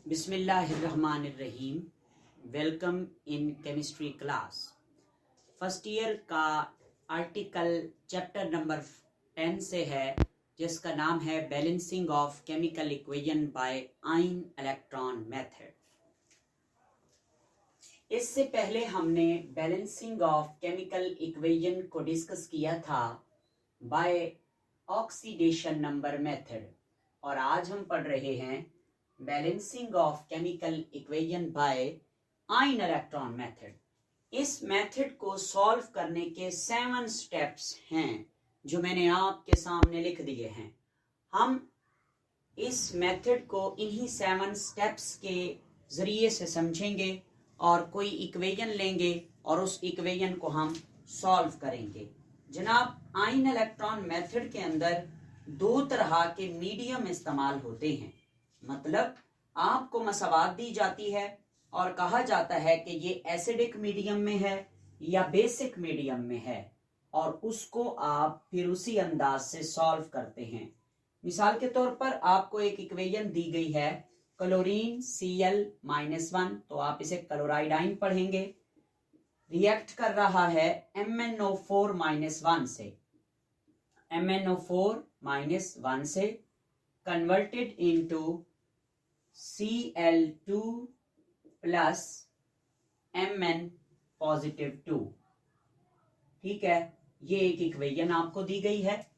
बिस्मिल्लाहिर्रहमानिर्रहीम। Welcome in chemistry class. First year का article chapter number 10 से है, जिसका नाम है balancing of chemical equation by ion electron method. इससे पहले हमने बैलेंसिंग ऑफ केमिकल इक्वेशन को डिस्कस किया था बाय ऑक्सीडेशन नंबर मेथड, और आज हम पढ़ रहे हैं balancing of chemical equation by ion electron method. इस मेथड को सॉल्व करने के 7 स्टेप्स हैं जो मैंने आपके सामने लिख दिए हैं। हम इस मेथड को इन्हीं 7 स्टेप्स के जरिए से समझेंगे और कोई इक्वेशन लेंगे और उस इक्वेशन को हम सॉल्व करेंगे। जनाब, आयन इलेक्ट्रॉन मेथड के अंदर 2 तरह के मीडियम इस्तेमाल होते हैं। मतलब आपको मसवाद दी जाती है और कहा जाता है कि ये एसिडिक मीडियम में है या बेसिक मीडियम में है, और उसको आप फिर उसी अंदाज से सॉल्व करते हैं। मिसाल के तौर पर आपको एक इक्वेशन दी गई है क्लोरीन Cl-1, तो आप इसे क्लोराइड आयन पढ़ेंगे। रिएक्ट कर रहा है MnO4-1 से, MnO4-1 से converted into Cl2 plus Mn+2। ठीक है, ये एक इक्वेशन आपको दी गई है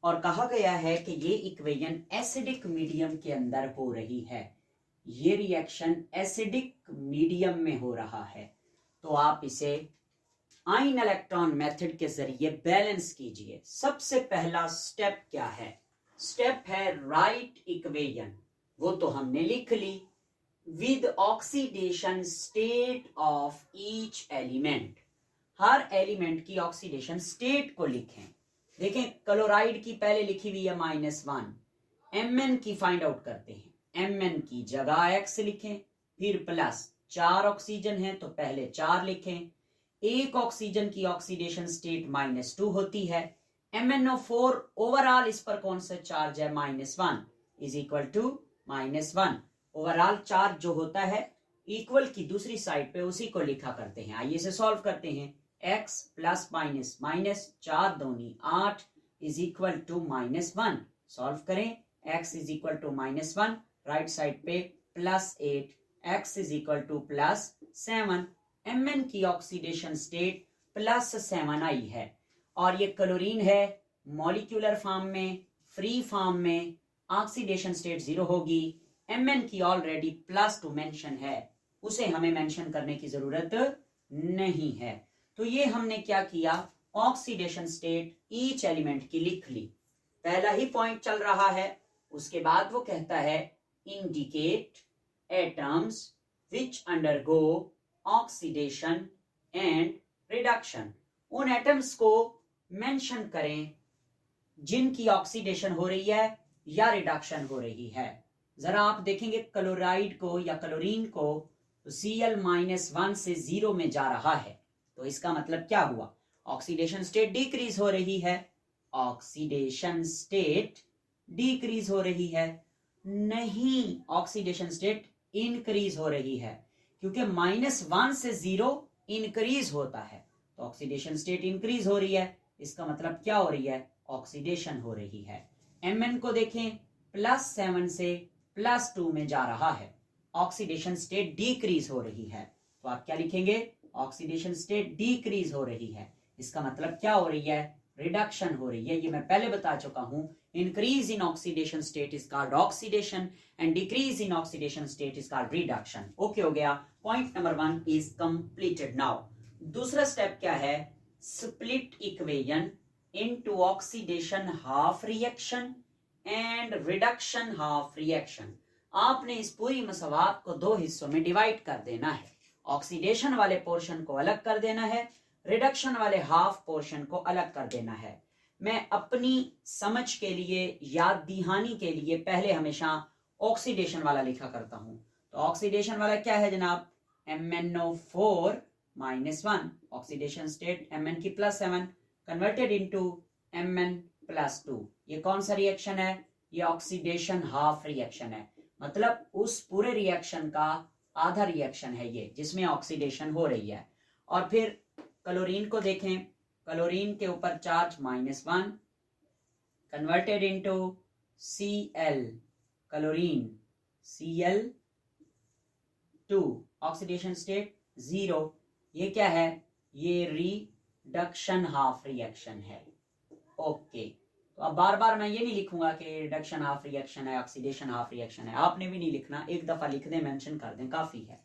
और कहा गया है कि ये इक्वेशन एसिडिक मीडियम के अंदर हो रही है। ये रिएक्शन एसिडिक मीडियम में हो रहा है, तो आप इसे आयन इलेक्ट्रॉन मेथड के जरिए बैलेंस कीजिए। सबसे पहला स्टेप क्या है? स्टेप है राइट इक्वेशन, वो तो हमने लिख ली। With oxidation state of each element, हर एलिमेंट की ऑक्सीडेशन स्टेट को लिखें। देखें, क्लोराइड की पहले लिखी हुई है -1, Mn की फाइंड आउट करते हैं। Mn की जगह X लिखें, फिर प्लस 4 ऑक्सीजन है तो पहले 4 लिखें। एक ऑक्सीजन की ऑक्सीडेशन स्टेट -2 होती है। MnO4 ओवरऑल इस पर कौन सा चार्ज है? -1 is equal to -1। Overall charge जो होता है इक्वल की दूसरी साइड पे उसी को लिखा करते हैं। आइए इसे सॉल्व करते हैं। x प्लस माइनस माइनस 4 दूनी 8 इज इक्वल टू -1। सॉल्व करें। x is equal to -1, right side पे +8, x is equal to +7। Mn की ऑक्सीडेशन स्टेट +7 आई है, और ये क्लोरीन है मॉलिक्यूलर फॉर्म में, फ्री फॉर्म में ऑक्सीडेशन स्टेट 0 होगी। Mn की ऑलरेडी +2 मेंशन है, उसे हमें मेंशन करने की जरूरत नहीं है। तो ये हमने क्या किया, ऑक्सीडेशन स्टेट ईच एलिमेंट की लिख ली। पहला ही पॉइंट चल रहा है। उसके बाद वो कहता है indicate atoms which undergo oxidation and reduction. उन एटम्स को मेंशन करें जिनकी ऑक्सीडेशन हो रही है या रिडक्शन हो रही है। जरा आप देखेंगे क्लोराइड को या क्लोरीन को, तो Cl-1 से 0 में जा रहा है, तो इसका मतलब क्या हुआ? ऑक्सीडेशन स्टेट डिक्रीज हो रही है। ऑक्सीडेशन स्टेट डिक्रीज हो रही है, नहीं, ऑक्सीडेशन स्टेट इंक्रीज हो रही है, क्योंकि -1 से 0 इंक्रीज होता है, तो ऑक्सीडेशन स्टेट इंक्रीज हो रही है। इसका मतलब क्या हो रही है? ऑक्सीडेशन हो रही है। Mn को देखें, +7 से +2 में जा रहा है, ऑक्सीडेशन स्टेट डिक्रीज हो रही है, तो आप क्या लिखेंगे? ऑक्सीडेशन स्टेट डिक्रीज हो रही है। इसका मतलब क्या हो रही है? रिडक्शन हो रही है। ये मैं पहले बता चुका हूं। Increase in oxidation state is called oxidation and decrease in oxidation state is called reduction. Okay, हो गया। Point number 1 is completed. Now दूसरा स्टेप क्या है? Split equation into oxidation half reaction and reduction half reaction. आपने इस पूरी मसवात को 2 हिस्सों में डिवाइड कर देना है। ऑक्सीडेशन वाले पोर्शन को अलग कर देना है, रिडक्शन वाले हाफ पोर्शन को अलग कर देना है। मैं अपनी समझ के लिए, याद दहानी के लिए पहले हमेशा ऑक्सीडेशन वाला लिखा करता हूं। तो ऑक्सीडेशन वाला क्या है जनाब? MnO4-1, ऑक्सीडेशन स्टेट Mn की +7 कन्वर्टेड इनटू Mn+2। ये कौन सा रिएक्शन है? ये ऑक्सीडेशन हाफ रिएक्शन है। मतलब उस पूरे रिएक्शन का आधा रिएक्शन है ये, जिसमें ऑक्सीडेशन हो रही है। और फिर क्लोरीन को देखें, क्लोरीन के ऊपर charge -1, converted into Cl, chlorine Cl2, oxidation state 0। ये क्या है? ये रिडक्शन हाफ रिएक्शन है। ओके, तो अब बार बार मैं ये नहीं लिखूंगा कि रिडक्शन हाफ रिएक्शन है, ऑक्सीडेशन हाफ रिएक्शन है, आपने भी नहीं लिखना, एक दफा लिख दें, मेंशन कर दें, काफी है।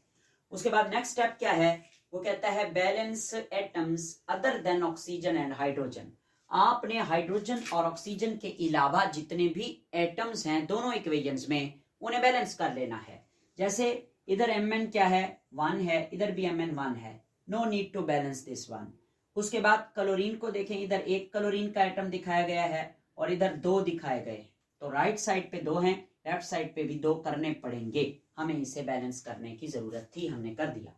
उसके बाद नेक्स्ट स्टेप क्या है? वो कहता है balance atoms other than oxygen and hydrogen. आपने हाइड्रोजन और ऑक्सीजन के अलावा जितने भी एटम्स हैं दोनों इक्वेशंस में, उन्हें बैलेंस कर लेना है। जैसे इधर Mn क्या है? 1 है, इधर भी Mn 1 है, no need to balance this one. उसके बाद क्लोरीन को देखें, इधर एक क्लोरीन का एटम दिखाया गया है और इधर 2 दिखाए गए, तो राइट साइड पे 2 हैं, लेफ्ट साइड पे भी 2 करने पड़ेंगे, हमें इसे बैलेंस करने की जरूरत थी, हमने कर दिया।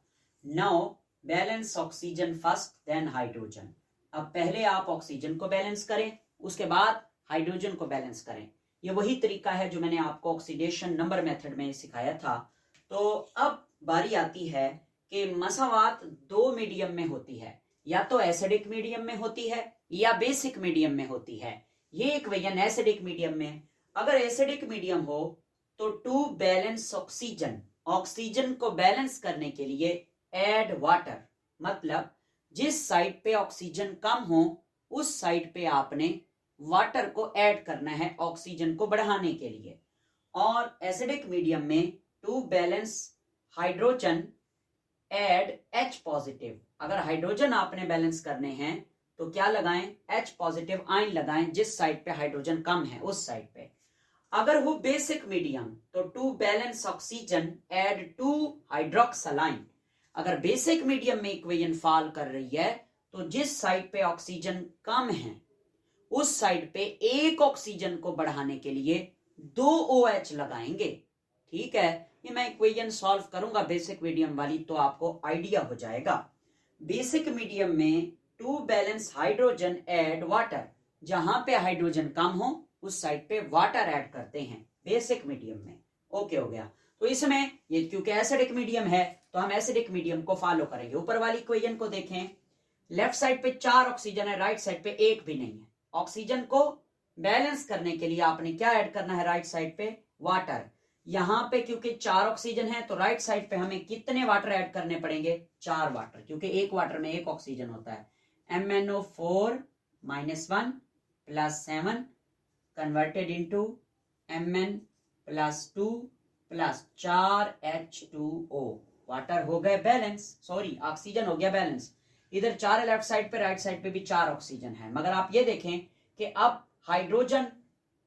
Now balance oxygen first then hydrogen. अब पहले आप ऑक्सीजन को बैलेंस करें, उसके बाद हाइड्रोजन को बैलेंस करें। ये वही तरीका है जो मैंने आपको ऑक्सीडेशन नंबर मेथड में सिखाया था। तो अब बारी आती है कि मसावात 2 मीडियम में होती है, या तो एसिडिक मीडियम में होती है या बेसिक मीडियम में होती है। ये इक्वेशन एसिडिक मीडियम में, अगर एसिडिक मीडियम हो तो टू बैलेंस ऑक्सीजन, ऑक्सीजन को बैलेंस करने के लिए ऐड वाटर, मतलब जिस साइड पे ऑक्सीजन कम हो उस साइड पे आपने वाटर को ऐड करना है ऑक्सीजन को बढ़ाने के लिए। और एसिडिक मीडियम में to balance hydrogen add H positive. अगर हाइड्रोजन आपने बैलेंस करने हैं तो क्या लगाएं? H पॉजिटिव आयन लगाएं, जिस साइड पे हाइड्रोजन कम है उस साइड पे। अगर हो बेसिक मीडियम तो टू बैलेंस ऑक्सीजन ऐड 2 हाइड्रोक्सलाइन। अगर बेसिक मीडियम में इक्वेशन फॉल कर रही है तो जिस साइड पे ऑक्सीजन कम है उस साइड पे एक ऑक्सीजन को बढ़ाने के लिए 2 OH लगाएंगे। ठीक है, ये मैं इक्वेशन सॉल्व करूंगा बेसिक मीडियम वाली, तो आपको आइडिया हो जाएगा। बेसिक मीडियम में to balance hydrogen add water, जहां पे हाइड्रोजन कम हो उस साइड पे वाटर ऐड करते हैं बेसिक मीडियम में। ओके हो गया। तो इसमें ये क्योंकि एसिडिक मीडियम है तो हम एसिडिक मीडियम को फॉलो करेंगे। ऊपर वाली इक्वेशन को देखें, लेफ्ट साइड पे 4 ऑक्सीजन है, राइट साइड पे एक भी नहीं है। ऑक्सीजन को बैलेंस करने के लिए आपने क्या ऐड करना है? राइट साइड पे वाटर। यहां पे क्योंकि 4 ऑक्सीजन है तो राइट साइड पे हमें कितने वाटर ऐड करने पड़ेंगे? 4 वाटर, क्योंकि एक वाटर में एक ऑक्सीजन होता है। MnO4 -1 + 7 converted into Mn +2 + 4H2O। Water हो गए बैलेंस, सॉरी ऑक्सीजन हो गया बैलेंस। इधर 4 है लेफ्ट साइड पे, राइट साइड पे भी 4 ऑक्सीजन है। मगर आप ये देखें कि अब हाइड्रोजन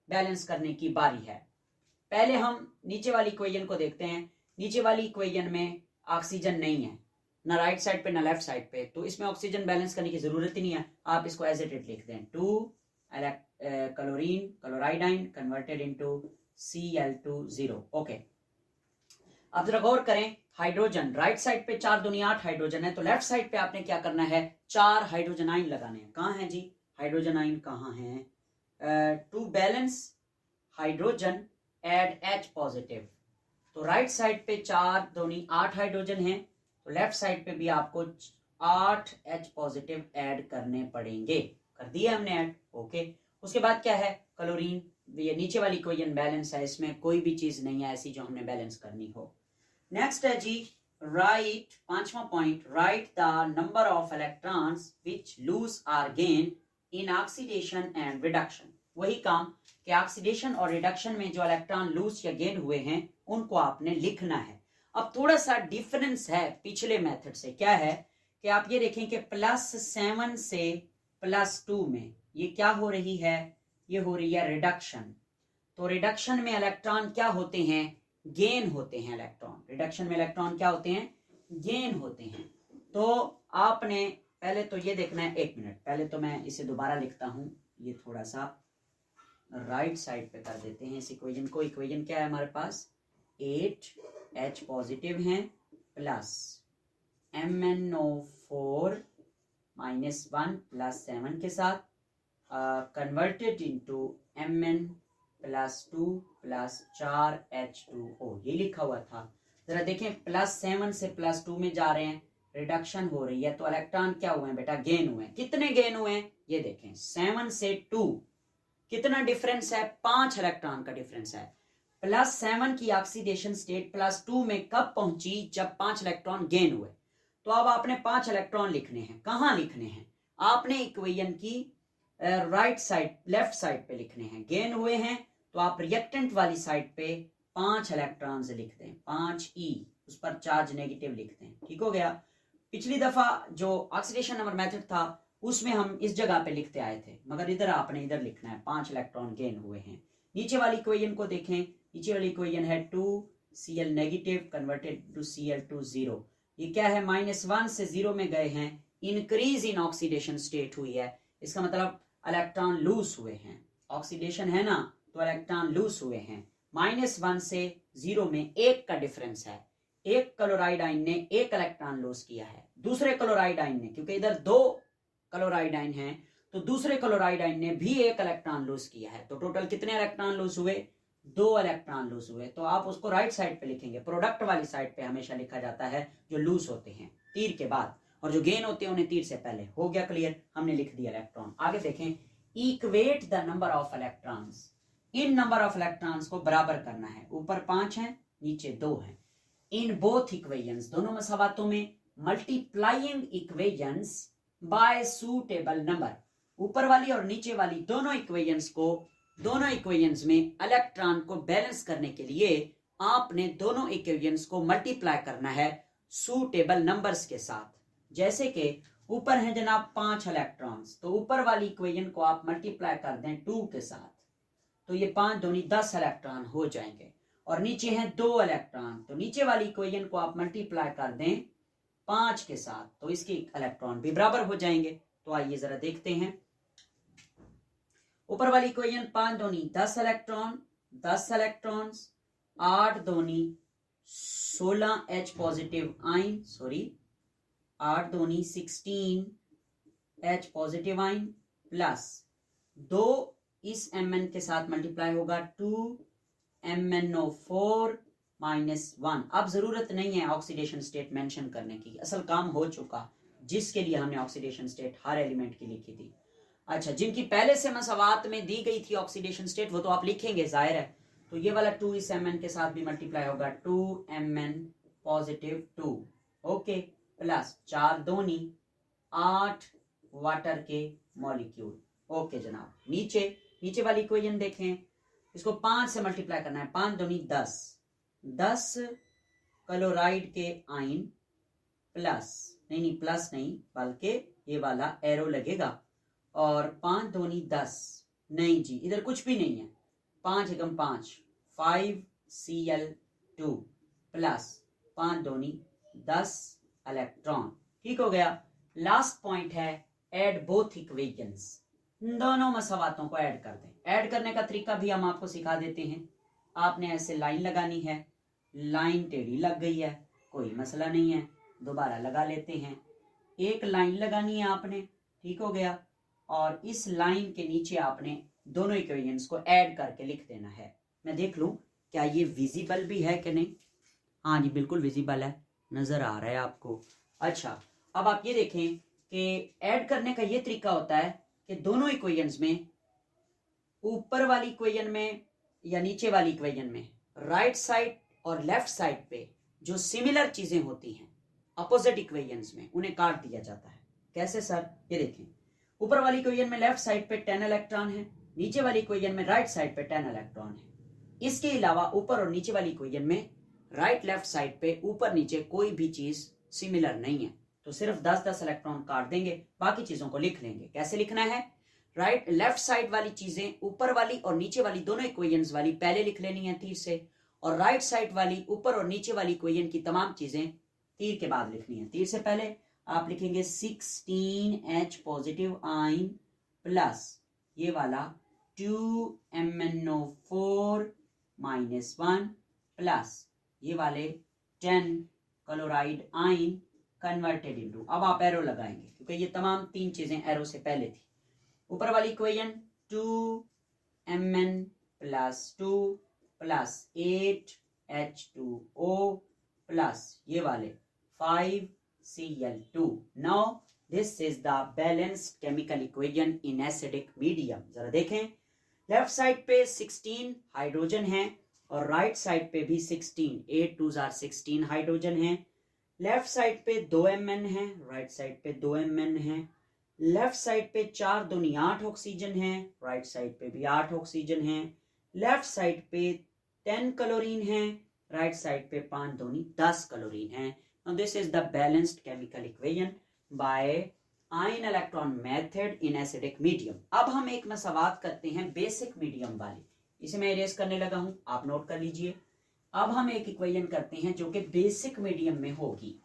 बैलेंस करने की बारी है। पहले हम नीचे वाली इक्वेशन को देखते हैं। नीचे वाली इक्वेशन में ऑक्सीजन नहीं है, ना राइट साइड पे ना लेफ्ट साइड पे, तो इसमें ऑक्सीजन बैलेंस करने की जरूरत ही नहीं है। आप इसको एज इट इज लिख दें, 2 chlorine chloride ion converted into Cl2 okay. अब जरा गौर करें, हाइड्रोजन राइट साइड पे 4 दूनी 8 हाइड्रोजन है, तो लेफ्ट साइड पे आपने क्या करना है? 4 हाइड्रोजन आइन लगाने हैं। कहाँ है जी हाइड्रोजन आइन? कहाँ है? To balance hydrogen add H positive. तो राइट साइड पे 4 दूनी 8 हाइड्रोजन है, तो लेफ्ट साइड पे भी आपको 8 H पॉजिटिव ऐड करने पड़ेंगे। कर दिए हमने ऐड। ओके, उसके बाद क्या है? क्लोरीन। ये नीचे वाली इक्वेशन बैलेंस है, इसमें कोई भी चीज नहीं है ऐसी जो हमने बैलेंस करनी हो। नेक्स्ट है जी, राइट 5वां point, right the number of electrons which lose or gain in oxidation and reduction. वही काम कि ऑक्सीडेशन और रिडक्शन में जो इलेक्ट्रॉन लूज या गेन हुए हैं उनको आपने लिखना है। अब थोड़ा सा डिफरेंस है पिछले मेथड से। क्या है कि आप ये देखें कि +7 से +2 में ये क्या हो रही है? ये हो रही है रिडक्शन। तो रिडक्शन में इलेक्ट्रॉन क्या होते हैं? गेन होते हैं इलेक्ट्रॉन। रिडक्शन में इलेक्ट्रॉन क्या होते हैं? गेन होते हैं। तो आपने पहले तो ये देखना है, 1 मिनट पहले तो मैं इसे दोबारा लिखता हूं, ये थोड़ा सा राइट साइड पे कर देते हैं इस इक्वेशन को। इक्वेशन क्या है हमारे पास? 8 H पॉजिटिव हैं प्लस MnO4 -1 + 7 के साथ converted into Mn +2 plus 4H2O, ये लिखा हुआ था। जरा देखें +7 से +2 में जा रहे हैं, रिडक्शन हो रही है, तो इलेक्ट्रॉन क्या हुए हैं बेटा, गेन हुए हैं। कितने गेन हुए हैं ये देखें, 7 से 2 कितना डिफरेंस है, 5 इलेक्ट्रॉन का डिफरेंस है। +7 की ऑक्सीडेशन स्टेट +2 में कब पहुंची, जब 5 इलेक्ट्रॉन गेन हुए। तो अब आपने 5 इलेक्ट्रॉन लिखने हैं, कहां लिखने हैं, आपने इक्वेशन की राइट साइड, लेफ्ट साइड पे लिखने हैं। गेन हुए हैं तो आप रिएक्टेंट वाली साइड पे 5 इलेक्ट्रॉन्स लिख दें, 5E, उस पर चार्ज नेगेटिव लिख दें। ठीक हो गया। पिछली दफा जो ऑक्सीडेशन नंबर मेथड था उसमें हम इस जगह पे लिखते आए थे, मगर इधर आपने इधर लिखना है, 5 इलेक्ट्रॉन गेन हुए हैं। नीचे वाली इक्वेशन को देखें, नीचे वाली इक्वेशन है 2Cl negative converted to Cl2 0। ये क्या है, -1 से 0 में गए हैं, इंक्रीज इन ऑक्सीडेशन स्टेट हुई है। इसका मतलब इलेक्ट्रॉन लूज हुए हैं, ऑक्सीडेशन है ना, तो इलेक्ट्रॉन लूज हुए हैं। -1 से 0 में 1 का डिफरेंस है। एक क्लोराइड आयन ने 1 इलेक्ट्रॉन लूज किया है, दूसरे क्लोराइड आयन ने, क्योंकि इधर 2 क्लोराइड आयन हैं, तो दूसरे क्लोराइड आयन ने भी 1 इलेक्ट्रॉन लूज किया है। तो टोटल कितने इलेक्ट्रॉन लूज हुए, 2 इलेक्ट्रॉन लूज हुए। तो आप उसको राइट साइड पे लिखेंगे, प्रोडक्ट वाली साइड पे हमेशा लिखा जाता है जो लूज होते हैं तीर के बाद, और जो गेन होते हैं उन्हें तीर से पहले। हो गया क्लियर, हमने लिख दिया इलेक्ट्रॉन। आगे देखें, equate the number of electrons, in number of electrons को बराबर करना है। ऊपर 5 हैं, नीचे 2 हैं। इन बोथ इक्वेशंस, दोनों मसावातों में, multiplying equations bye suitable number, ऊपर वाली और नीचे वाली दोनों इक्वेशंस को, दोनों इक्वेशंस में इलेक्ट्रॉन को बैलेंस करने के लिए आपने दोनों इक्वेशंस को मल्टीप्लाई करना है सूटेबल नंबर्स के साथ। जैसे कि ऊपर है जनाब 5 इलेक्ट्रॉन्स, तो ऊपर वाली इक्वेशन को आप मल्टीप्लाई कर दें 2 के साथ, तो ये 5 दूनी 10 इलेक्ट्रॉन हो जाएंगे। और नीचे हैं 2 इलेक्ट्रॉन, तो नीचे वाली इक्वेशन को आप मल्टीप्लाई कर दें 5 के साथ, तो इसके इलेक्ट्रॉन भी बराबर हो जाएंगे। तो आइए जरा देखते हैं। ऊपर वाली इक्वेशन 5 दूनी 10 इलेक्ट्रॉन, 10 इलेक्ट्रॉन्स, 8 दूनी 16 H पॉजिटिव आयन, 8 दूनी 16 H पॉजिटिव आयन, प्लस 2 इस Mn के साथ मल्टीप्लाई होगा 2MnO4 -1। अब जरूरत नहीं है ऑक्सीडेशन स्टेट मेंशन करने की, असल काम हो चुका जिसके लिए हमने ऑक्सीडेशन स्टेट हर एलिमेंट की लिखी थी। अच्छा, जिनकी पहले से मसवात में दी गई थी ऑक्सीडेशन स्टेट वो तो आप लिखेंगे, जाहिर है। तो ये वाला 2 इस Mn के साथ भी मल्टीप्लाई होगा, 2Mn पॉजिटिव 2, ओके, प्लस 4 दूनी 8 वाटर के मॉलिक्यूल। ओके जनाब, नीचे वाली इक्वेशन देखें, इसको 5 से मल्टीप्लाई करना है, 5 दूनी 10 क्लोराइड के आयन, प्लस नहीं बल्कि ये वाला एरो लगेगा, और 5 दूनी 10, नहीं जी इधर कुछ भी नहीं है, 5 एकम 5 5Cl2 प्लस 5 दूनी 10 इलेक्ट्रॉन। ठीक हो गया। लास्ट पॉइंट है ऐड बोथ इक्वेशंस, दोनों मसावातों को ऐड कर दें। ऐड करने का तरीका भी हम आपको सिखा देते हैं। आपने ऐसे लाइन लगानी है, लाइन टेढ़ी लग गई है, कोई मसला नहीं है, दोबारा लगा लेते हैं। एक लाइन लगानी है आपने, ठीक हो गया, और इस लाइन के नीचे आपने दोनों इक्वेशंस को ऐड करके लिख देना है। मैं देख लूं क्या ये विजिबल भी है कि नहीं। हाँ जी बिल्कुल विजिबल है, नजर आ रहा है आपको। अच्छा, अब आप ये देखें कि ऐड करने का ये तरीका होता है कि दोनों इक्वेशंस में, ऊपर वाली इक्वेशन में या नीचे वाली इक्वेशन में, राइट साइड और लेफ्ट साइड पे जो सिमिलर चीजें होती हैं अपोजिट इक्वेशंस में, उन्हें काट दिया जाता है। कैसे सर, ये देखें, ऊपर वाली इक्वेशन में लेफ्ट साइड पे 10 इलेक्ट्रॉन है, नीचे वाली इक्वेशन में राइट साइड पे 10 इलेक्ट्रॉन है। इसके अलावा ऊपर और नीचे वाली इक्वेशन में राइट लेफ्ट साइड पे ऊपर नीचे कोई भी चीज सिमिलर नहीं है, तो सिर्फ 10-10 इलेक्ट्रॉन काट देंगे, बाकी चीजों को लिख लेंगे। कैसे लिखना है, राइट लेफ्ट साइड वाली चीजें ऊपर वाली और नीचे वाली दोनों इक्वेशंस वाली पहले लिख लेनी है तीर से, और राइट साइड वाली ऊपर और नीचे वाली इक्वेशन की तमाम चीजें तीर के बाद लिखनी है। तीर से पहले आप लिखेंगे 16H पॉजिटिव आयन प्लस ये वाला 2MnO4 -1 प्लस ये वाले 10 क्लोराइड आयन कन्वर्टेड इनटू, अब आप एरो लगाएंगे क्योंकि ये तमाम 3 चीजें एरो से पहले थी। ऊपर वाली equation 2Mn plus 2 plus 8H2O plus ये वाले 5Cl2। Now this is the balanced chemical equation in acidic medium. जरा देखें, लेफ्ट साइड पे 16 हाइड्रोजन है और राइट साइड पे भी 16, 8 2 आर 16 हाइड्रोजन है। लेफ्ट साइड पे 2 Mn है, राइट साइड पे 2 Mn है। लेफ्ट साइड पे 4 दूनी 8 ऑक्सीजन है, राइट साइड पे भी 8 ऑक्सीजन है। लेफ्ट साइड पे 10 क्लोरीन है, राइट साइड पे 5 दूनी 10 क्लोरीन है। Now this is the balanced chemical equation by ion electron method in acidic medium. अब हम एक मसावात करते हैं बेसिक मीडियम वाली, इसे मैं इरेज करने लगा हूं, आप नोट कर लीजिए। अब हम एक इक्वेशन करते हैं जो कि बेसिक मीडियम में होगी,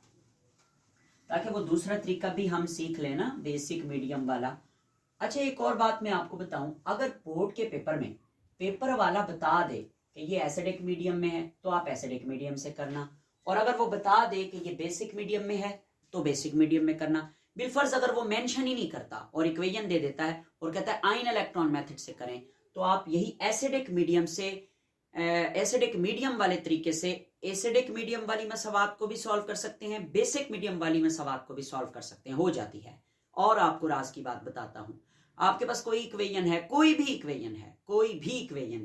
ताकि वो दूसरा तरीका भी हम सीख लेना बेसिक मीडियम वाला। अच्छा, एक और बात मैं आपको बताऊं, अगर बोर्ड के पेपर में पेपर वाला बता दे कि ये एसिडिक मीडियम में है तो आप एसिडिक मीडियम से करना, और अगर वो बता दे कि ये बेसिक मीडियम में है तो बेसिक मीडियम में करना। बिलफर्ज अगर वो मेंशन ही नहीं करता और इक्वेशन दे देता है और कहता है आयन इलेक्ट्रॉन मेथड से करें, तो आप यही एसिडिक मीडियम से एसिडिक मीडियम वाले तरीके से एसिडिक मीडियम वाली मसावात को भी सॉल्व कर सकते हैं, बेसिक मीडियम वाली मसावात को भी सॉल्व कर सकते हैं, हो जाती है। और आपको राज की बात बताता हूं, आपके पास कोई इक्वेशन है, कोई भी इक्वेशन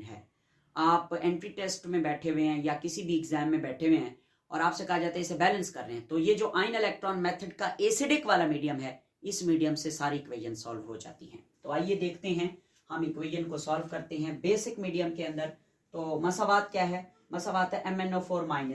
है, आप एंट्री टेस्ट में बैठे हुए हैं या किसी भी एग्जाम में बैठे हुए हैं और आपसे कहा जाता है इसे बैलेंस कर रहे हैं, तो ये जो आयन इलेक्ट्रॉन मेथड का एसिडिक वाला मीडियम है, इस मीडियम से सारी इक्वेशन सॉल्व हो जाती हैं। तो आइए देखते हैं, हम इक्वेशन को सॉल्व करते हैं बेसिक मीडियम के अंदर। तो मसावात क्या है? मसावात है MnO4 - 1,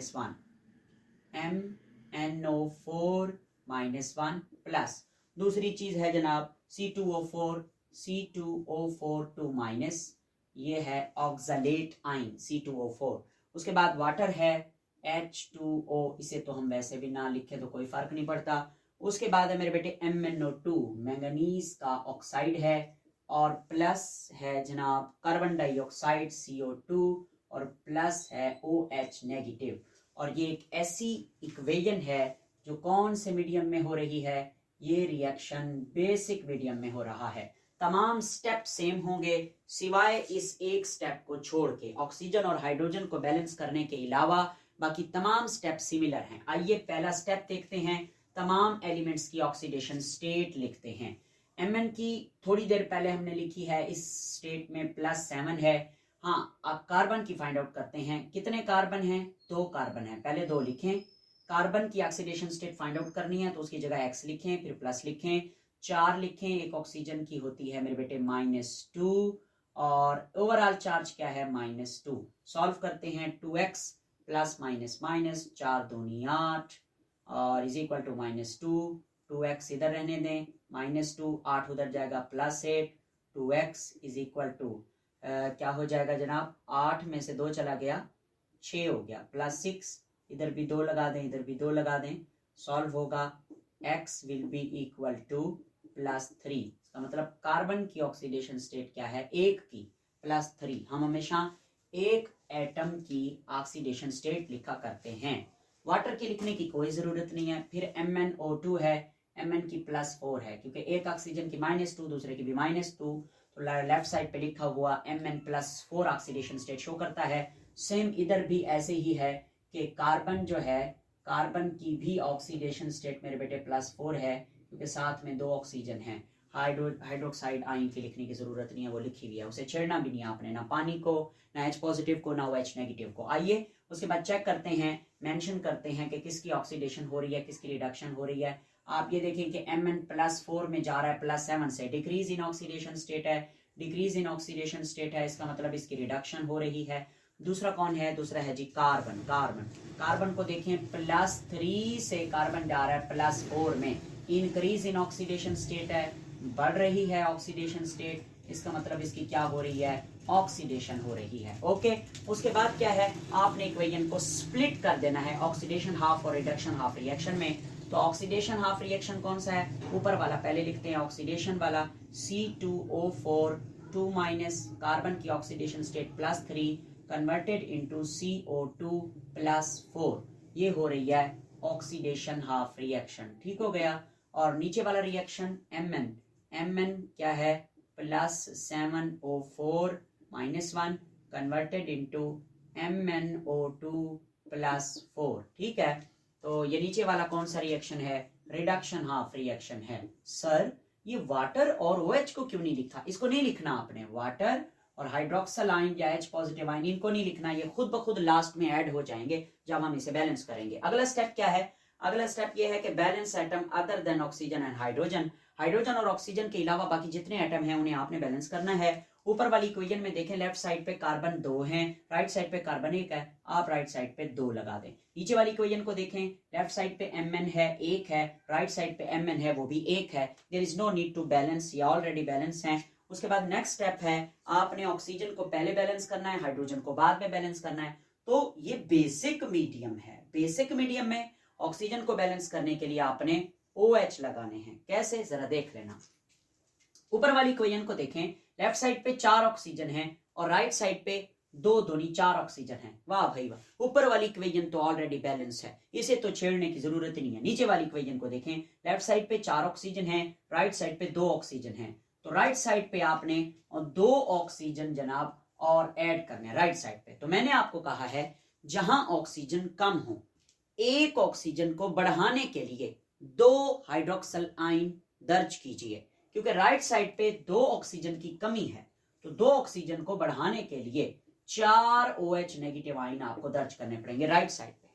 MnO4 -1 प्लस दूसरी चीज है जनाब C2O4 2 माइनस, ये है ऑक्सलेट आयन C2O4। उसके बाद वाटर है H2O, इसे तो हम वैसे भी ना लिखे तो कोई फर्क नहीं पड़ता। उसके बाद है मेरे बेटे MnO2, मैंगनीज का ऑक्साइड है, और प्लस है जनाब कार्बन डाइऑक्साइड CO2, और प्लस है OH नेगेटिव। और ये एक ऐसी इक्वेशन है जो कौन से मीडियम में हो रही है? ये रिएक्शन बेसिक मीडियम में हो रहा है। तमाम स्टेप सेम होंगे सिवाय इस एक स्टेप को छोड़ के, ऑक्सीजन और हाइड्रोजन को बैलेंस करने के अलावा बाकी तमाम स्टेप सिमिलर हैं। आइए पहला स्टेप देखते हैं, तमाम एलिमेंट्स की ऑक्सीडेशन स्टेट लिखते हैं। Mn की थोड़ी देर पहले हमने लिखी है, इस स्टेट में +7 है। हाँ, अब कार्बन की फाइंड आउट करते हैं, कितने कार्बन हैं? 2 कार्बन है, पहले 2 लिखें। कार्बन की ऑक्सीडेशन स्टेट फाइंड आउट करनी है तो उसकी जगह X लिखें, फिर प्लस लिखें, 4 लिखें। एक ऑक्सीजन की होती है मेरे बेटे -2, और ओवरऑल चार्ज क्या है? -2। सॉल्व करते हैं, 2x प्लस माइनस माइनस 4 दूनी 8 और इज इक्वल टू -2, 2x इधर रहने दें, -2, 8 उधर जाएगा +8, 2x इज इक्वल टू क्या हो जाएगा जनाब? 8 में से 2 चला गया, 6 हो गया, +6, इधर भी 2 लगा दें, इधर भी 2 लगा दें, सॉल्व होगा, x will be equal to +3। इसका मतलब कार्बन की ऑक्सीडेशन स्टेट क्या है? 1 की +3। हम हमेशा एक एटम की ऑक्सीडेशन स्टेट लिखा करते हैं, वाटर की लिखने की कोई जरूरत नहीं है। फिर MnO2 है, Mn की +4 है, क्योंकि एक ऑक्सीजन की -2 दूसरे की भी -2, तो लेफ्ट साइड पे लिखा हुआ Mn +4 ऑक्सीडेशन स्टेट शो करता है। सेम इधर भी ऐसे ही है कि कार्बन जो है, कार्बन की भी ऑक्सीडेशन स्टेट मेरे बेटे +4 है, क्योंकि साथ में 2 ऑक्सीजन है। हाइड्रोक्साइड आयन की लिखने की जरूरत नहीं है, वो लिखी हुई है, उसे छेड़ना भी नहीं है आपने, ना पानी को, ना H पॉजिटिव को, ना OH नेगेटिव को। आइए उसके बाद चेक करते हैं, मेंशन करते हैं कि किसकी ऑक्सीडेशन हो रही है, किसकी रिडक्शन हो रही है। आप ये देखें कि Mn +4 में जा रहा है +7 से, डिक्रीज इन ऑक्सीडेशन स्टेट है, डिक्रीज इन ऑक्सीडेशन स्टेट है, इसका मतलब इसकी रिडक्शन हो रही है। दूसरा कौन है? दूसरा है जी कार्बन। कार्बन को देखें, +3 से कार्बन जा रहा है +4 में, इंक्रीज इन ऑक्सीडेशन स्टेट है, बढ़ रही है ऑक्सीडेशन स्टेट, इसका मतलब इसकी क्या हो रही है? ऑक्सीडेशन हो रही है। ओके, उसके बाद क्या है? आपने इक्वेशन को स्प्लिट कर देना है, ऑक्सीडेशन हाफ और रिडक्शन हाफ रिएक्शन में। तो ऑक्सीडेशन हाफ रिएक्शन कौन सा है? ऊपर वाला पहले लिखते हैं, ऑक्सीडेशन वाला C2O4 2- कार्बन की oxidation state +3 converted into CO2 +4, ये हो रही है ऑक्सीडेशन हाफ रिएक्शन। ठीक हो गया। और नीचे वाला रिएक्शन Mn क्या है? +7O4 -1 converted into MnO2 plus 4। ठीक है, तो ये नीचे वाला कौन सा रिएक्शन है? रिडक्शन हाफ रिएक्शन है। सर ये वाटर और OH को क्यों नहीं लिखा? इसको नहीं लिखना आपने, वाटर और हाइड्रोक्सल आयन या H पॉजिटिव आयन इनको नहीं लिखना, ये खुद ब खुद लास्ट में ऐड हो जाएंगे जब हम इसे बैलेंस करेंगे। अगला स्टेप क्या है? अगला स्टेप ये है कि balance atom other than oxygen and hydrogen. Hydrogen और ऑक्सीजन के अलावा बाकी जितने एटम हैं उन्हें आपने बैलेंस करना है। ऊपर वाली इक्वेशन में देखें, लेफ्ट साइड पे कार्बन 2 हैं, राइट साइड पे कार्बन 1 है, आप राइट साइड पे 2 लगा दें। नीचे वाली इक्वेशन को देखें, लेफ्ट साइड पे Mn है 1 है, राइट साइड पे Mn है वो भी 1 है। There is no need to balance, ये ऑलरेडी बैलेंस है। उसके बाद नेक्स्ट स्टेप है, आपने ऑक्सीजन को पहले बैलेंस करना है, हाइड्रोजन को बाद में बैलेंस करना है। तो ये बेसिक मीडियम है। बेसिक मीडियम में ऑक्सीजन को बैलेंस करने के लिए आपने OH लगाने हैं। कैसे, जरा देख लेना। ऊपर वाली इक्वेशन को देखें, लेफ्ट साइड पे 4 ऑक्सीजन है और राइट साइड पे 2 दूनी 4 ऑक्सीजन है। वाह भाई वाह, ऊपर वाली इक्वेशन तो ऑलरेडी बैलेंस है, इसे तो छेड़ने की जरूरत ही नहीं है। नीचे वाली इक्वेशन को देखें, लेफ्ट साइड पे 4 ऑक्सीजन है, राइट साइड पे 2 ऑक्सीजन है। तो राइट साइड पे आपने 2 ऑक्सीजन जनाब और ऐड करने हैं राइट साइड पे। तो मैंने आपको कहा है जहां ऑक्सीजन कम हो, एक ऑक्सीजन को बढ़ाने के लिए 2 हाइड्रोक्सल आयन दर्ज कीजिए, क्योंकि राइट साइड पे 2 ऑक्सीजन की कमी है। तो 2 ऑक्सीजन को बढ़ाने के लिए 4 OH नेगेटिव आयन आपको दर्ज करने पड़ेंगे राइट साइड पे।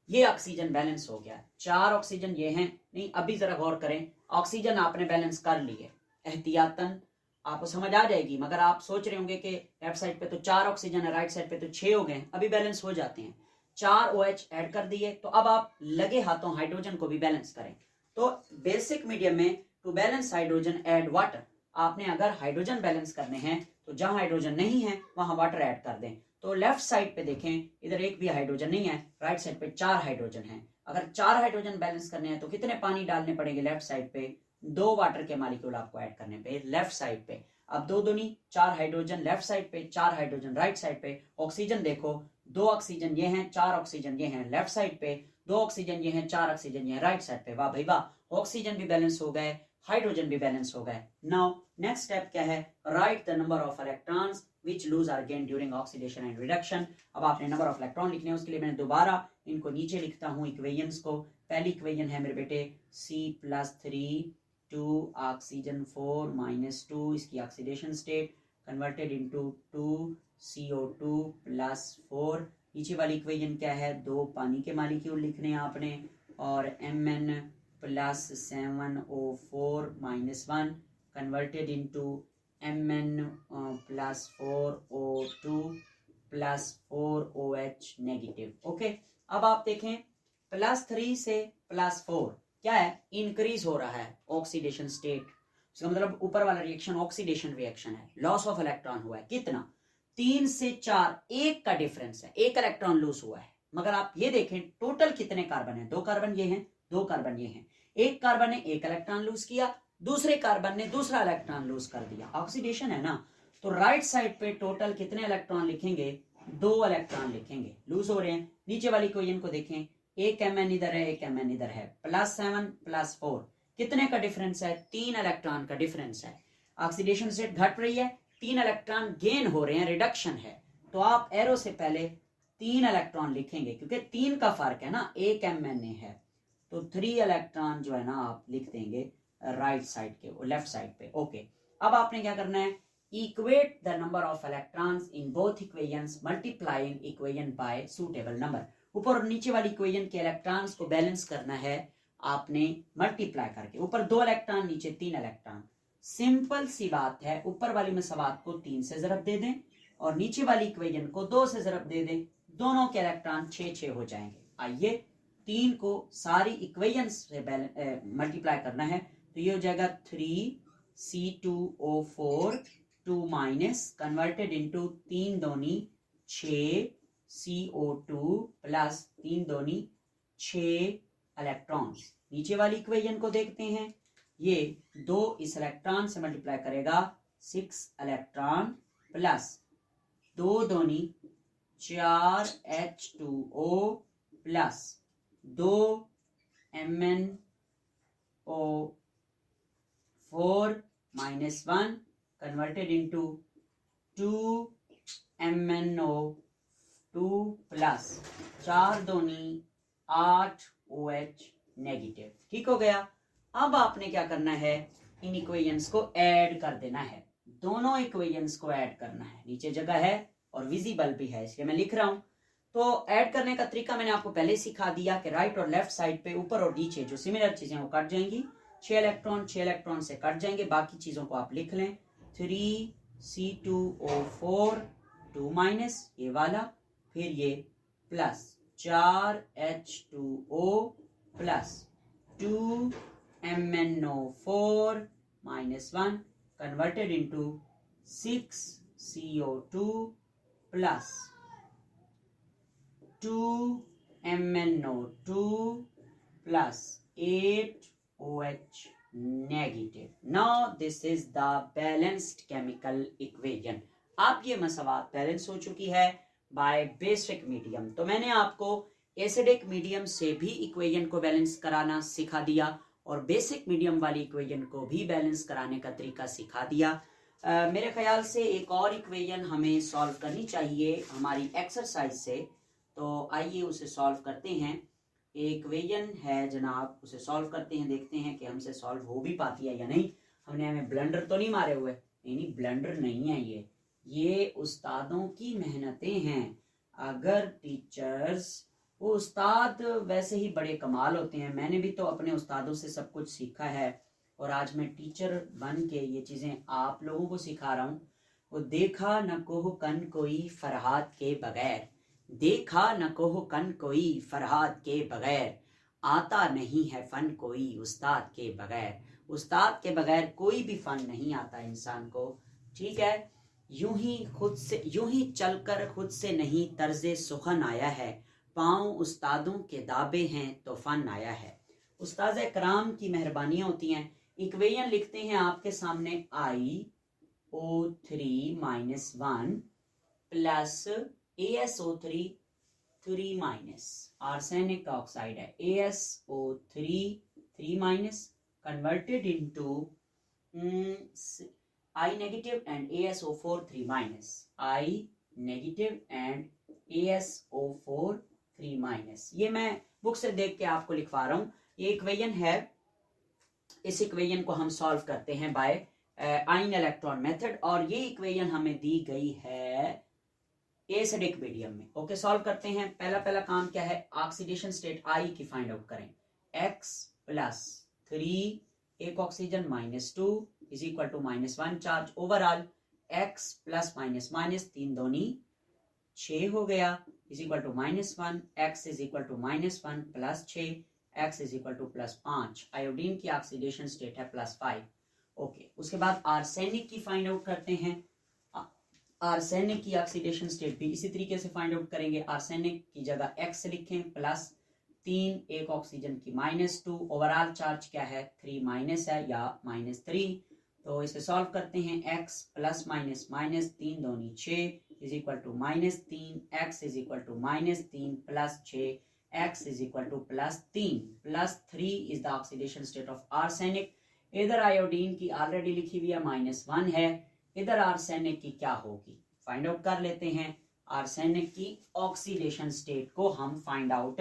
ये ऑक्सीजन बैलेंस हो गया। 4 ऑक्सीजन ये हैं, नहीं अभी जरा गौर करें, ऑक्सीजन आपने बैलेंस कर लिए एहतियातन, आपको समझ आ जाएगी। मगर आप सोच रहे होंगे कि लेफ्ट साइड पे तो 4 ऑक्सीजन है, राइट साइड पे तो 6 हो गए, अभी बैलेंस हो जाते हैं। 4 OH ऐड कर दिए, तो अब आप लगे हाथों हाइड्रोजन को भी बैलेंस करें। तो बेसिक मीडियम में to balance hydrogen add water, आपने अगर हाइड्रोजन बैलेंस करने हैं तो जहां हाइड्रोजन नहीं है वहां वाटर ऐड कर दें। तो लेफ्ट साइड पे देखें, इधर एक भी हाइड्रोजन नहीं है, राइट साइड पे 4 हाइड्रोजन है। अगर 4 हाइड्रोजन बैलेंस करने हैं तो कितने पानी डालने पड़ेंगे? लेफ्ट साइड पे 2 वाटर के मॉलिक्यूल आपको ऐड करने पे लेफ्ट साइड पे। अब 2 दूनी 4 हाइड्रोजन लेफ्ट साइड पे, 4 हाइड्रोजन राइट साइड पे। ऑक्सीजन देखो, 2 ऑक्सीजन ये हैं, 4 ऑक्सीजन ये हैं लेफ्ट साइड पे, 2 ऑक्सीजन ये हैं, 4 ऑक्सीजन ये हैं राइट साइड पे। वाह भाई वाह, ऑक्सीजन भी बैलेंस हो गए, हाइड्रोजन भी बैलेंस हो गए। नाउ नेक्स्ट स्टेप क्या है? Right the number of electrons which lose are gained during oxidation and reduction। अब आपने नंबर ऑफ इलेक्ट्रॉन लिखने हैं, उसके लिए मैंने दोबारा इनको नीचे लिखता हूं इक्वेशंस को। पहली इक्वेशन है मेरे बेटे C+3 2 ऑक्सीजन 4 -2, इसकी oxidation state converted into 2 CO2 +4। नीचे वाली इक्वेशन क्या है? 2 पानी के मॉलिक्यूल लिखने हैं आपने और Mn +7O4 -1 converted into Mn +4O2 +4OH negative. Okay, अब आप देखें +3 से +4 क्या है? इंक्रीज हो रहा है ऑक्सीडेशन स्टेट। इसका मतलब ऊपर वाला रिएक्शन ऑक्सीडेशन रिएक्शन है, लॉस ऑफ इलेक्ट्रॉन हुआ है। कितना? 3 से 4, 1 का डिफरेंस है, 1 इलेक्ट्रॉन लूज हुआ है। मगर आप ये देखें टोटल कितने कार्बन है? 2 कार्बन ये हैं, 2 कार्बन ये हैं। एक कार्बन ने 1 इलेक्ट्रॉन लूज किया, दूसरे कार्बन ने दूसरा इलेक्ट्रॉन लूज कर दिया, ऑक्सीडेशन है ना। तो राइट साइड पे टोटल कितने इलेक्ट्रॉन लिखेंगे? 2 इलेक्ट्रॉन लिखेंगे, लूज हो रहे हैं। नीचे वाली इक्वेशन को देखें, एक Mn इधर है, एक Mn इधर है, +7 +4 कितने का डिफरेंस है? 3 इलेक्ट्रॉन का डिफरेंस है। ऑक्सीडेशन स्टेट घट रही है, 3 इलेक्ट्रॉन गेन हो रहे हैं, रिडक्शन है। तो आप एरो से पहले 3 इलेक्ट्रॉन लिखेंगे, क्योंकि 3 का फर्क है ना, एक Mn है। तो 3 इलेक्ट्रॉन जो है ना आप लिख देंगे राइट साइड के लेफ्ट साइड पे। ओके, अब आपने क्या करना है? Equate the number of electrons in both equations multiplying equation by suitable number. ऊपर और नीचे वाली इक्वेशन के इलेक्ट्रॉन्स को बैलेंस करना है आपने मल्टीप्लाई करके। ऊपर 2 इलेक्ट्रॉन, नीचे 3 इलेक्ट्रॉन। सिंपल सी बात है, ऊपर वाली मसवात को 3 से ज़रब दे दें और नीचे वाली इक्वेशन को 2 से ज़रब दे दें, दोनों के इलेक्ट्रॉन 6 हो जाएंगे। आइए 3 को सारी इक्वेशन से मल्टीप्लाई करना है, तो ये हो जाएगा 3C2O4 2 माइनस कन्वर्टेड इनटू 3 दूनी 6 CO2 प्लस 3 दूनी 6 इलेक्ट्रॉन्स। नीचे वाली इक्वेशन को देखते हैं, ये 2 इस इलेक्ट्रॉन से मल्टीप्लाई करेगा 6 इलेक्ट्रॉन प्लस 2 दूनी 4 H2O plus 2 MnO4 -1 converted into 2 MnO2 plus 4 दूनी 8 OH नेगेटिव। ठीक हो गया। अब आपने क्या करना है, इन इक्वेशंस को ऐड कर देना है, दोनों इक्वेशंस को ऐड करना है। नीचे जगह है और विजिबल भी है इसलिए मैं लिख रहा हूं। तो ऐड करने का तरीका मैंने आपको पहले सिखा दिया कि राइट और लेफ्ट साइड पे ऊपर और नीचे जो सिमिलर चीजें वो कट जाएंगी। 6 इलेक्ट्रॉन से कट जाएंगे, बाकी चीजों को आप लिख लें। 3C2O4 2- ये वाला, फिर ये plus 4H2O plus 2MnO4 -1 converted into 6CO2 plus 2MnO2 plus 8OH negative. Now this is the balanced chemical equation. आप ये मसवात बैलेंस हो चुकी है बाय बेसिक मीडियम। तो मैंने आपको एसिडिक मीडियम से भी इक्वेशन को बैलेंस कराना सिखा दिया और बेसिक मीडियम वाली इक्वेशन को भी बैलेंस कराने का तरीका सिखा दिया। मेरे ख्याल से एक और इक्वेशन हमें सॉल्व करनी चाहिए हमारी एक्सरसाइज से, तो आइए उसे सॉल्व करते हैं। एक इक्वेशन है जनाब, उसे सॉल्व करते हैं, देखते हैं कि हमसे सॉल्व हो भी पाती है या नहीं। हमने हमें ब्लंडर तो नहीं मारे हुए? नहीं, ब्लंडर नहीं है ये उस्तादों की मेहनतें हैं। अगर टीचर्स, वो उस्ताद वैसे ही बड़े कमाल होते हैं। मैंने भी तो अपने उस्तादों से सब कुछ सीखा है और आज मैं टीचर बन के ये चीज़ें आप लोगों को सिखा रहा हूँ। वो देखा न कोह कन कोई फरहाद के बगैर, देखा न कोह कन कोई फरहाद के बगैर, आता नहीं है फन कोई उस्ताद के बगैर। उस्ताद के बगैर कोई भी फन नहीं आता इंसान को। ठीक है, यूं ही चलकर खुद से नहीं तर्जे सुखन आया है, पाँव उस्तादों के दाबे हैं तो फन आया है। उस्ताद कराम की मेहरबानियां होती हैं। इक्वेशन लिखते हैं आपके सामने, IO3 -1 प्लस ASO3 3- आर्सेनिक का ऑक्साइड है, ASO3 3- converted into I negative and ASO4 3-, I negative and ASO4 3-। ये मैं बुक से देख के आपको लिखवा रहा हूँ। ये इक्वेशन है, इस इक्वेशन को हम सॉल्व करते हैं बाय आयन इलेक्ट्रॉन मेथड और ये इक्वेशन हमें दी गई है एसिडिक मीडियम में। ओके, सॉल्व करते हैं। पहला काम क्या है, ऑक्सीडेशन स्टेट I की फाइंड आउट करें। X + 3 एक oxygen -2 is equal to -1 charge overall. X +- 3 दूनी 6 हो गया is equal to -1। X is equal to -1 + 6, X is equal to +5। Iodine की ऑक्सीडेशन स्टेट है +5। ओके, उसके बाद आर्सेनिक की फाइंड आउट करते हैं। आर्सेनिक की ऑक्सीडेशन स्टेट भी इसी तरीके से फाइंड आउट करेंगे। आर्सेनिक की जगह X लिखें, +3 एक ऑक्सीजन की -2, ओवरऑल चार्ज क्या है 3- है या -3। तो इसे सॉल्व करते हैं। X +- 3 दूनी 6 is equal to -3, X is equal to -3 + 6, X is equal to +3 +3 is the oxidation state of arsenic. इधर आयोडीन की ऑलरेडी लिखी हुई है -1 है, इधर आर्सेनिक की क्या होगी फाइंड आउट कर लेते हैं। आर्सेनिक की ऑक्सीडेशन स्टेट को हम फाइंड आउट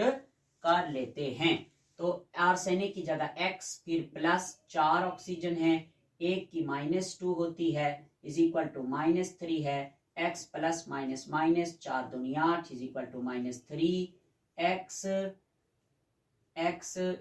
कर लेते हैं। तो आर्सेनिक की जगह X, फिर +4 ऑक्सीजन है, एक की -2 होती है इज इक्वल टू -3 है। X +- 4 दूनी 8 is equal to -3, X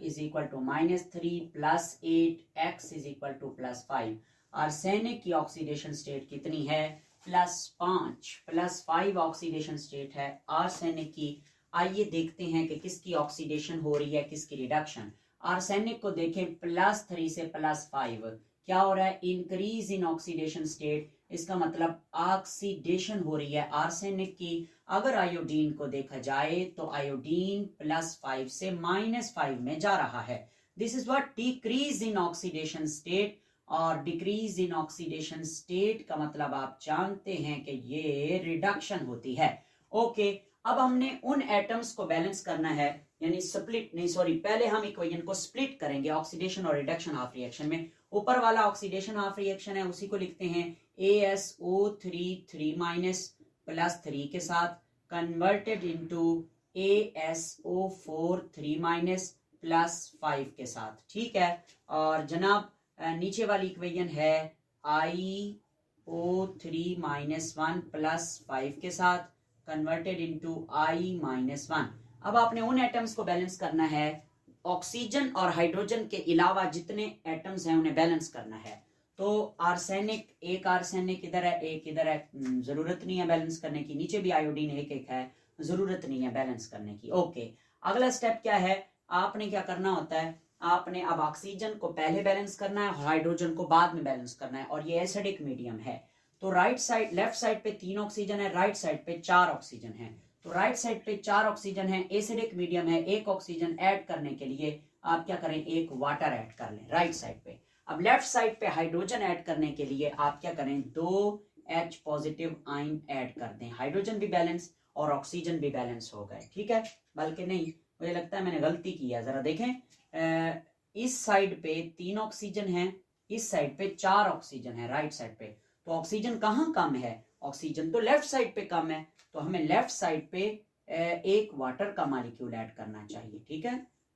is equal to -3 + 8, X is equal to +5। Arsenic की ऑक्सीडेशन स्टेट कितनी है, +5 +5 ऑक्सीडेशन स्टेट है आर्सेनिक की। आइए देखते हैं कि किसकी ऑक्सीडेशन हो रही है, किसकी रिडक्शन। आर्सेनिक को देखें, +3 से +5 क्या हो रहा है, इंक्रीज इन ऑक्सीडेशन स्टेट। इसका मतलब ऑक्सीडेशन हो रही है आर्सेनिक की। अगर आयोडीन को देखा जाए तो आयोडीन +5 से -5 में जा रहा है। This is what decrease in oxidation state. और डिक्रीज इन ऑक्सीडेशन स्टेट का मतलब आप जानते हैं कि ये रिडक्शन होती है। ओके, अब हमने उन एटम्स को बैलेंस करना है, यानी स्प्लिट नहीं, सॉरी, पहले हम इक्वेशन को स्प्लिट करेंगे ऑक्सीडेशन और रिडक्शन हाफ रिएक्शन में। ऊपर वाला ऑक्सीडेशन हाफ रिएक्शन है, उसी को लिखते हैं ASO3 3- प्लस 3 के साथ converted into ASO4 3 minus plus 5 के साथ। ठीक है, और जनाब नीचे वाली इक्वेशन है IO3 माइनस 1 प्लस 5 के साथ कन्वर्टेड इनटू I माइनस 1। अब आपने उन एटम्स को बैलेंस करना है, ऑक्सीजन और हाइड्रोजन के अलावा जितने एटम्स हैं उन्हें बैलेंस करना है। तो आर्सेनिक, एक आर्सेनिक इधर है, एक इधर है, जरूरत नहीं है बैलेंस करने की। नीचे भी आयोडीन एक एक है, जरूरत नहीं है बैलेंस करने की। ओके, अगला स्टेप क्या है, आपने क्या करना होता है, आपने अब ऑक्सीजन को पहले बैलेंस करना है, हाइड्रोजन को बाद में बैलेंस करना है, और ये एसिडिक मीडियम है। तो राइट साइड, लेफ्ट साइड पे 3 ऑक्सीजन है, राइट साइड पे 4 ऑक्सीजन है। तो राइट साइड पे 4 ऑक्सीजन है, एसिडिक मीडियम है, एक ऑक्सीजन ऐड करने के लिए आप क्या करें, एक वाटर ऐड कर लें राइट साइड पे। अब लेफ्ट साइड पे हाइड्रोजन ऐड करने के लिए आप क्या करें, 2H पॉजिटिव आयन ऐड कर दें। हाइड्रोजन भी बैलेंस और ऑक्सीजन भी बैलेंस हो गए। ठीक है, बल्कि नहीं, मुझे लगता है मैंने गलती की है, जरा देखें। इस साइड पे 3 ऑक्सीजन है, इस साइड पे 4 ऑक्सीजन है राइट साइड पे। तो ऑक्सीजन कहाँ कम है, ऑक्सीजन तो लेफ्ट साइड पे कम है, तो हमें लेफ्ट साइड पे एक वाटर का मॉलिक्यूल ऐड करना चाहिए। ठीक है,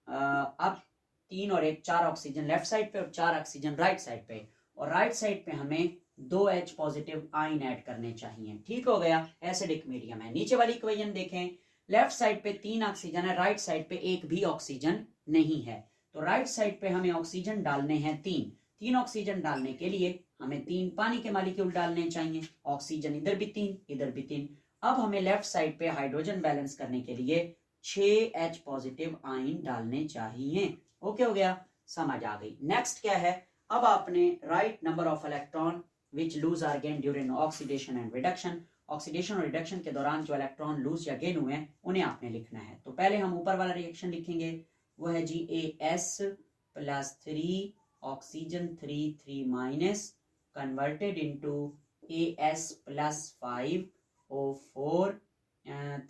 अब 3 और 1 4 ऑक्सीजन लेफ्ट साइड पे और 4 ऑक्सीजन राइट साइड पे, और राइट साइड पे हमें 2H पॉजिटिव आयन ऐड करने चाहिए। ठीक हो गया, एसिडिक मीडियम है। नीचे वाली इक्वेशन देखें, लेफ्ट साइड पे 3 ऑक्सीजन है, राइट साइड पे एक भी ऑक्सीजन नहीं है। तो राइट साइड पे हमें ऑक्सीजन डालने हैं 3 ऑक्सीजन डालने के लिए हमें 3 पानी के मॉलिक्यूल डालने चाहिए। ऑक्सीजन इधर भी 3, इधर भी 3। अब हमें लेफ्ट साइड पे हाइड्रोजन बैलेंस करने के लिए 6H पॉजिटिव आयन डालने चाहिए। ओके हो गया, समझ आ गई। नेक्स्ट क्या है, अब आपने right number of electron which lose or gain during oxidation and reduction, oxidation और रिडक्शन के दौरान जो इलेक्ट्रॉन लूज या गेन हुए उन्हें आपने लिखना है। तो पहले हम ऊपर वाला रिएक्शन लिखेंगे, वो है जी AS plus 3 oxygen 3 minus converted into AS plus 5O4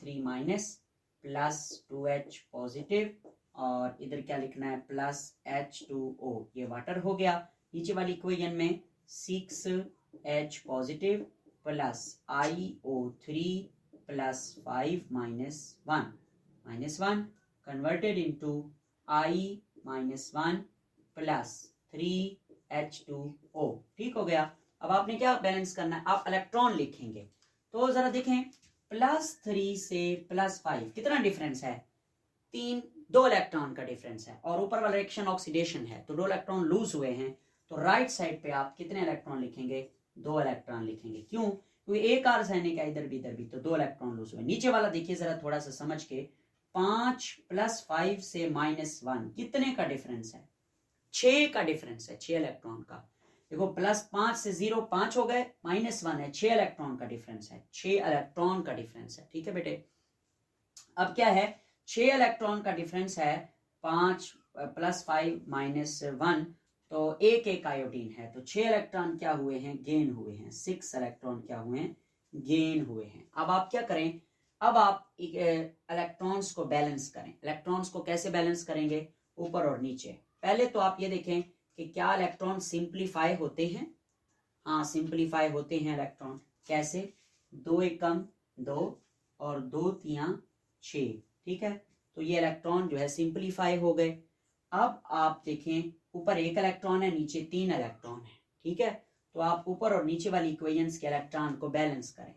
3 minus plus 2H positive, और इधर क्या लिखना है, प्लस H2O, ये वाटर हो गया। नीचे वाली इक्वेशन में 6H positive plus IO3 plus 5 minus 1 converted into I minus 1 plus 3H2O। ठीक हो गया। अब आपने क्या बैलेंस करना है, आप इलेक्ट्रॉन लिखेंगे। तो जरा देखें, प्लस 3 से प्लस 5 कितना डिफरेंस है, 3, 2 इलेक्ट्रॉन का डिफरेंस है, और ऊपर वाला रिएक्शन ऑक्सीडेशन है तो 2 इलेक्ट्रॉन लूज हुए हैं। तो राइट साइड पे आप कितने इलेक्ट्रॉन लिखेंगे, 2 इलेक्ट्रॉन लिखेंगे। क्यों, क्योंकि एक आर्सेनिक है इधर भी, तो 2 इलेक्ट्रॉन लूज हुए। नीचे वाला देखिए जरा थोड़ा सा समझ के, 5 प्लस 5 से माइनस 1 कितने का डिफरेंस है, 6 का डिफरेंस है, 6 इलेक्ट्रॉन का। देखो प्लस 5 से 0 5 हो गए, माइनस 1 है, 6 इलेक्ट्रॉन का डिफरेंस है, 6 इलेक्ट्रॉन का डिफरेंस है। ठीक है बेटे, अब क्या है, 6 इलेक्ट्रॉन का डिफरेंस है, 5 प्लस 5 माइनस 1, तो एक आयोडीन है, तो 6 इलेक्ट्रॉन क्या हुए हैं, गेन हुए हैं, 6 इलेक्ट्रॉन क्या हुए हैं, गेन हुए हैं। अब आप क्या करें, अब आप इलेक्ट्रॉन्स को बैलेंस करें। इलेक्ट्रॉन्स को कैसे बैलेंस करेंगे, ऊपर और नीचे। पहले तो आप ये देखें कि क्या इलेक्ट्रॉन सिंप्लीफाई होते हैं, हाँ सिंप्लीफाई होते हैं इलेक्ट्रॉन। कैसे, 2 एकम 2 और 2 तियां 6। ठीक है, तो ये इलेक्ट्रॉन जो है सिंप्लीफाई हो गए। अब आप देखें, ऊपर 1 इलेक्ट्रॉन है, नीचे 3 इलेक्ट्रॉन है। ठीक है, तो आप ऊपर और नीचे वाली इक्वेशंस के इलेक्ट्रॉन को बैलेंस करें।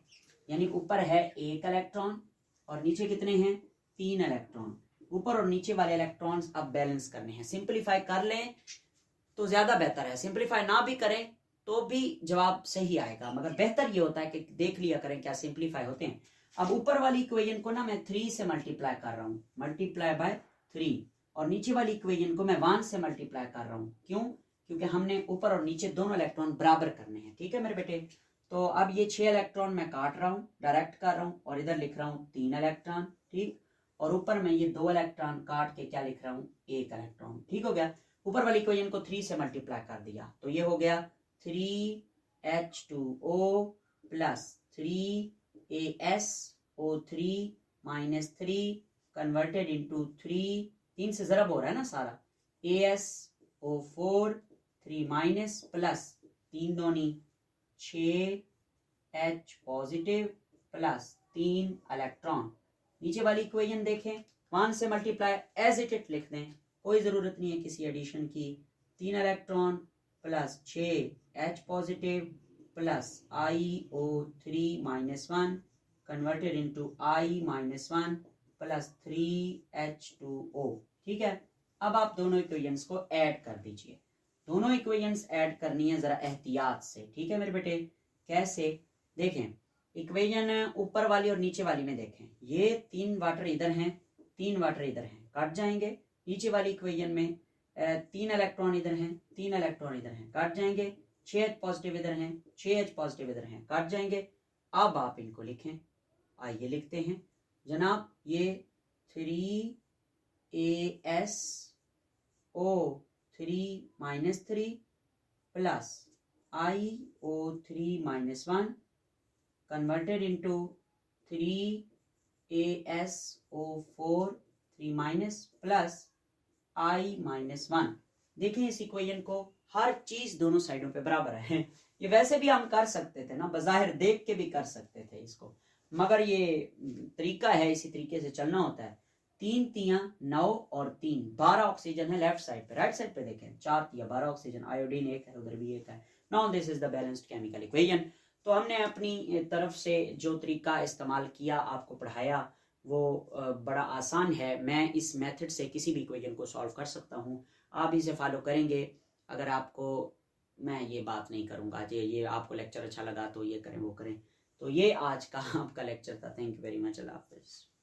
यानी ऊपर है 1 इलेक्ट्रॉन और नीचे कितने हैं, 3 इलेक्ट्रॉन। ऊपर और नीचे वाले इलेक्ट्रॉन्स अब बैलेंस करने हैं। सिंप्लीफाई कर लें तो ज्यादा बेहतर है, सिंप्लीफाई ना भी करें तो भी जवाब सही आएगा, मगर बेहतर ये होता है कि देख लिया करें क्या सिंप्लीफाई होते हैं। अब ऊपर वाली इक्वेशन को ना मैं 3 से मल्टीप्लाई कर रहा हूँ, मल्टीप्लाई बाय 3, और नीचे वाली इक्वेशन को मैं 1 से मल्टीप्लाई कर रहा हूँ। क्यों, क्योंकि हमने ऊपर और नीचे दोनों इलेक्ट्रॉन बराबर करने हैं। ठीक है मेरे बेटे, तो अब ये 6 इलेक्ट्रॉन मैं काट रहा हूँ, डायरेक्ट कर रहा हूँ, और इधर लिख रहा हूँ 3 इलेक्ट्रॉन। ठीक, और ऊपर मैं ये 2 इलेक्ट्रॉन काट के क्या लिख रहा हूँ, 1 इलेक्ट्रॉन। ठीक हो गया, ऊपर वाली इक्वेशन को 3 से मल्टीप्लाई कर दिया, तो ये हो गया 3H2O plus 3ASO3 minus 3 converted into 3 से जरब हो रहा है ना सारा, ASO4 3 माइनस प्लस 3 दूनी 6H पॉजिटिव प्लस 3 इलेक्ट्रॉन। नीचे वाली इक्वेशन देखें, 1 से मल्टीप्लाई एज इट लिख दें, कोई ज़रूरत नहीं है किसी एडिशन की। 3 electron plus 6 H positive plus IO3 minus 1 converted into I minus 1 plus 3H2O। ठीक है, अब आप दोनों इक्वेशंस को ऐड कर दीजिए। दोनों इक्वेशंस ऐड करनी है जरा एहतियात से, ठीक है मेरे बेटे। कैसे, देखें इक्वेशन ऊपर वाली और नीचे वाली में देखें, ये 3 वाटर इधर हैं, 3 वाटर इधर हैं, कट जाएंगे। नीचे वाली इक्वेशन में 3 इलेक्ट्रॉन इधर हैं, 3 इलेक्ट्रॉन इधर हैं, कट जाएंगे। 6H पॉजिटिव इधर हैं, 6H पॉजिटिव इधर हैं, कट जाएंगे। अब आप इनको लिखें, आइए लिखते हैं जनाब। ये 3ASO3 minus 3 plus IO3 minus 1 converted into 3ASO4 3 minus plus I minus 1। देखें इस इक्वेशन को, हर चीज दोनों साइडों पे बराबर है। ये वैसे भी हम कर सकते थे ना, बज़ाहिर देख के भी कर सकते थे इसको, मगर ये तरीका है, इसी तरीके से चलना होता है। 3 तियां 9 और 3 12 ऑक्सीजन है लेफ्ट साइड पे। राइट साइड पे देखें 4 तियां 12 ऑक्सीजन, आयोडीन 1 है, उधर भी 1 है। Now this is the balanced chemical equation. तो हमने अपनी तरफ से जो तरीका इस्तेमाल किया, आपको पढ़ाया, वो बड़ा आसान है। मैं इस मेथड से किसी भी इक्वेशन को सॉल्व कर सकता हूँ, आप इसे फॉलो करेंगे। अगर आपको मैं ये बात नहीं करूँगा ये आपको लेक्चर अच्छा लगा तो ये करें वो करें। तो ये आज का आपका लेक्चर था। Thank you very much. अल्लाह हाफिज़।